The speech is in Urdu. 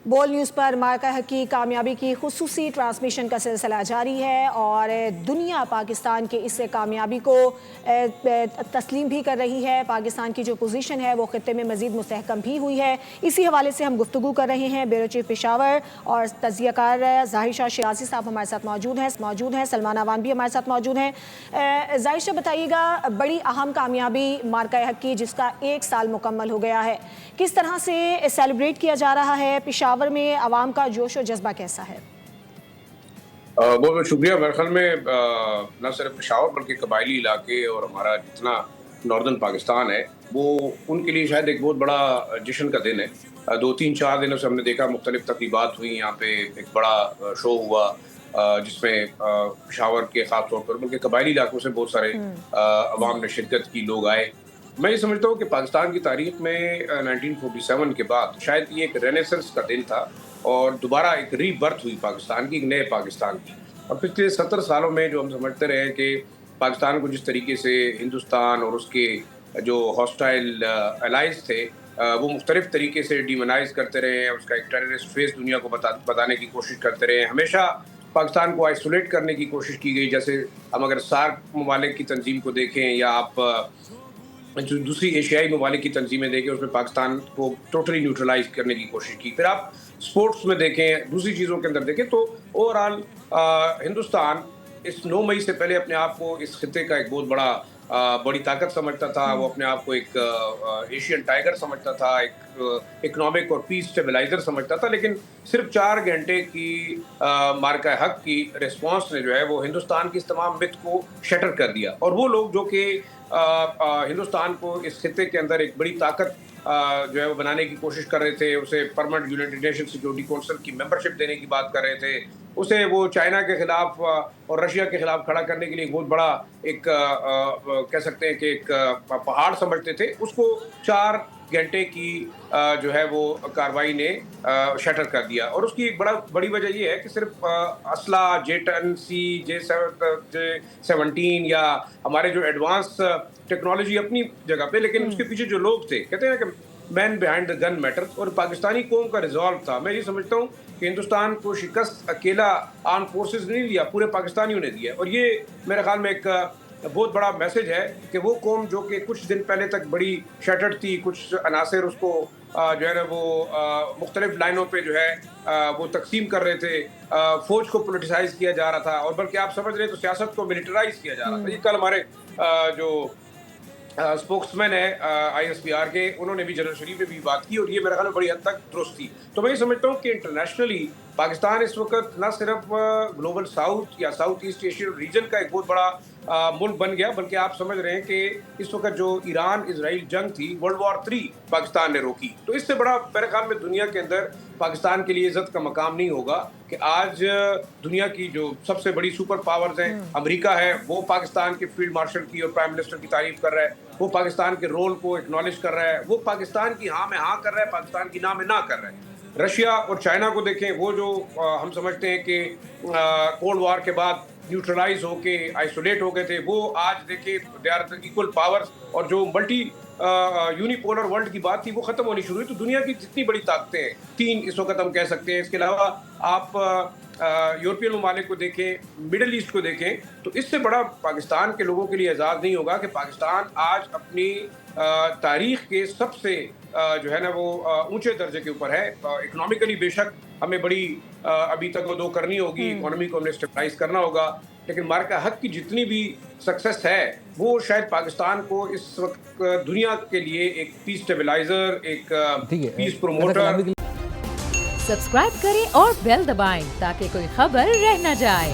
بول نیوز پر مارکہ حق کی کامیابی کی خصوصی ٹرانسمیشن کا سلسلہ جاری ہے اور دنیا پاکستان کے اس کامیابی کو تسلیم بھی کر رہی ہے۔ پاکستان کی جو پوزیشن ہے وہ خطے میں مزید مستحکم بھی ہوئی ہے۔ اسی حوالے سے ہم گفتگو کر رہے ہیں۔ بیورو چیف پشاور اور تجزیہ کار ظاہر شاہ شیرازی صاحب ہمارے ساتھ موجود ہیں۔ سلمان عوان بھی ہمارے ساتھ موجود ہیں۔ ظاہر شاہ بتائیے گا، بڑی اہم کامیابی مارکہ حق کی جس کا 1 سال مکمل ہو گیا ہے، کس طرح سے سیلیبریٹ کیا جا رہا ہے؟ پشاور میں عوام کا جوش و جذبہ کیسا ہے؟ بہت بہت شکریہ۔ میرے خیال میں نہ صرف پشاور بلکہ قبائلی علاقے اور ہمارا جتنا ناردرن پاکستان ہے وہ ان کے لیے شاید ایک بہت بڑا جشن کا دن ہے۔ 2-3-4 دنوں سے ہم نے دیکھا مختلف تقریبات ہوئی، یہاں پہ ایک بڑا شو ہوا جس میں پشاور کے خاص طور پر بلکہ قبائلی علاقوں سے بہت سارے عوام نے شرکت کی، لوگ آئے۔ میں یہ سمجھتا ہوں کہ پاکستان کی تاریخ میں 1947 کے بعد شاید یہ ایک رینیسنس کا دن تھا اور دوبارہ ایک ری برتھ ہوئی پاکستان کی، ایک نئے پاکستان کی۔ اور پچھلے 70 سالوں میں جو ہم سمجھتے رہے کہ پاکستان کو جس طریقے سے ہندوستان اور اس کے جو ہاسٹائل الائز تھے وہ مختلف طریقے سے ڈیمونائز کرتے رہے ہیں، اس کا ایک ٹیررسٹ فیس دنیا کو بتانے کی کوشش کرتے رہے ہیں، ہمیشہ پاکستان کو آئسولیٹ کرنے کی کوشش کی گئی۔ جیسے ہم اگر سارک ممالک کی تنظیم کو دیکھیں یا آپ جو دوسری ایشیائی ممالک کی تنظیمیں دیکھیں، اس میں پاکستان کو ٹوٹلی نیوٹرلائز کرنے کی کوشش کی۔ پھر آپ سپورٹس میں دیکھیں، دوسری چیزوں کے اندر دیکھیں، تو اوورآل ہندوستان اس 9 مئی سے پہلے اپنے آپ کو اس خطے کا ایک بہت بڑی طاقت سمجھتا تھا۔ وہ اپنے آپ کو ایک ایشین ٹائیگر سمجھتا تھا، ایک اکنامک اور پیس اسٹیبلائزر سمجھتا تھا، لیکن صرف 4 گھنٹے کی مارکہ حق کی ریسپانس نے جو ہے وہ ہندوستان کی اس تمام مت کو شٹر کر دیا۔ اور وہ لوگ جو کہ ہندوستان کو اس خطے کے اندر ایک بڑی طاقت جو ہے وہ بنانے کی کوشش کر رہے تھے، اسے permanent United nation security council کی ممبرشپ دینے کی بات کر رہے تھے، اسے وہ چائنا کے خلاف اور رشیا کے خلاف کھڑا کرنے کے لیے ایک بہت بڑا ایک کہہ سکتے ہیں کہ ایک پہاڑ سمجھتے تھے، اس کو 4 گھنٹے کی جو ہے وہ کارروائی نے شٹر کر دیا۔ اور اس کی ایک بڑی وجہ یہ ہے کہ صرف اسلحہ J-10C J-17 یا ہمارے جو ایڈوانس ٹیکنالوجی اپنی جگہ پہ، لیکن اس کے پیچھے جو لوگ تھے، کہتے ہیں کہ مین بیہائنڈ دا گن میٹر، اور پاکستانی قوم کا ریزالو تھا۔ میں یہ سمجھتا ہوں کہ ہندوستان کو شکست اکیلا آرم فورسز نے نہیں دیا، پورے پاکستانیوں نے دیا۔ اور یہ میرے خیال میں ایک بہت بڑا میسج ہے کہ وہ قوم جو کہ کچھ دن پہلے تک بڑی شٹرڈ تھی، کچھ عناصر اس کو جو ہے نا وہ مختلف لائنوں پہ جو ہے وہ تقسیم کر رہے تھے، فوج کو پولیٹیسائز کیا جا رہا تھا، اور بلکہ آپ سمجھ رہے تو سیاست کو ملٹرائز کیا جا رہا تھا۔ یہ کل ہمارے جو اسپوکس مین ہے ISPR کے، انہوں نے بھی جنرل شریف نے بھی بات کی، اور یہ میرے خیال میں بڑی حد تک درست تھی۔ تو میں یہ سمجھتا ہوں کہ انٹرنیشنلی پاکستان اس وقت نہ صرف گلوبل ساؤتھ یا ساؤتھ ایسٹ ایشین ریجن کا ایک بہت بڑا ملک بن گیا، بلکہ آپ سمجھ رہے ہیں کہ اس وقت جو ایران اسرائیل جنگ تھی، World War III پاکستان نے روکی۔ تو اس سے بڑا میرے خیال میں دنیا کے اندر پاکستان کے لیے عزت کا مقام نہیں ہوگا کہ آج دنیا کی جو سب سے بڑی سپر پاورز ہیں، امریکہ ہے، وہ پاکستان کے فیلڈ مارشل کی اور پرائم منسٹر کی تعریف کر رہا ہے، وہ پاکستان کے رول کو ایکنالج کر رہا ہے، وہ پاکستان کی ہاں میں ہاں کر رہا ہے، پاکستان کی نہ میں نہ کر رہا ہے۔ رشیا اور چائنا کو دیکھیں، وہ جو ہم سمجھتے ہیں کہ کولڈ وار کے بعد نیوٹرلائز ہو کے آئسولیٹ ہو گئے تھے، وہ آج دیکھیں دے آر ایکول پاورز، اور جو ملٹی یونیپولر ورلڈ کی بات تھی وہ ختم ہونی شروع ہوئی۔ تو دنیا کی جتنی بڑی طاقتیں ہیں، 3 اس وقت ہم کہہ سکتے ہیں، اس کے علاوہ آپ یورپین ممالک کو دیکھیں، مڈل ایسٹ کو دیکھیں، تو اس سے بڑا پاکستان کے لوگوں کے لیے اعزاز نہیں ہوگا کہ پاکستان آج اپنی تاریخ کے سب سے جو ہے نا وہ اونچے درجے کے اوپر ہے۔ اکنامکلی بے شک ہمیں بڑی ابھی تک وہ کرنی ہوگی، اکانومی کو ہم نے اسٹیبلائز کرنا ہوگا، لیکن مارکہ حق کی جتنی بھی سکسیس ہے وہ شاید پاکستان کو اس وقت دنیا کے لیے ایک پیس اسٹیبلائزر، ایک پیس پروموٹر۔ سبسکرائب کریں اور بیل دبائیں تاکہ کوئی خبر رہ نہ جائے۔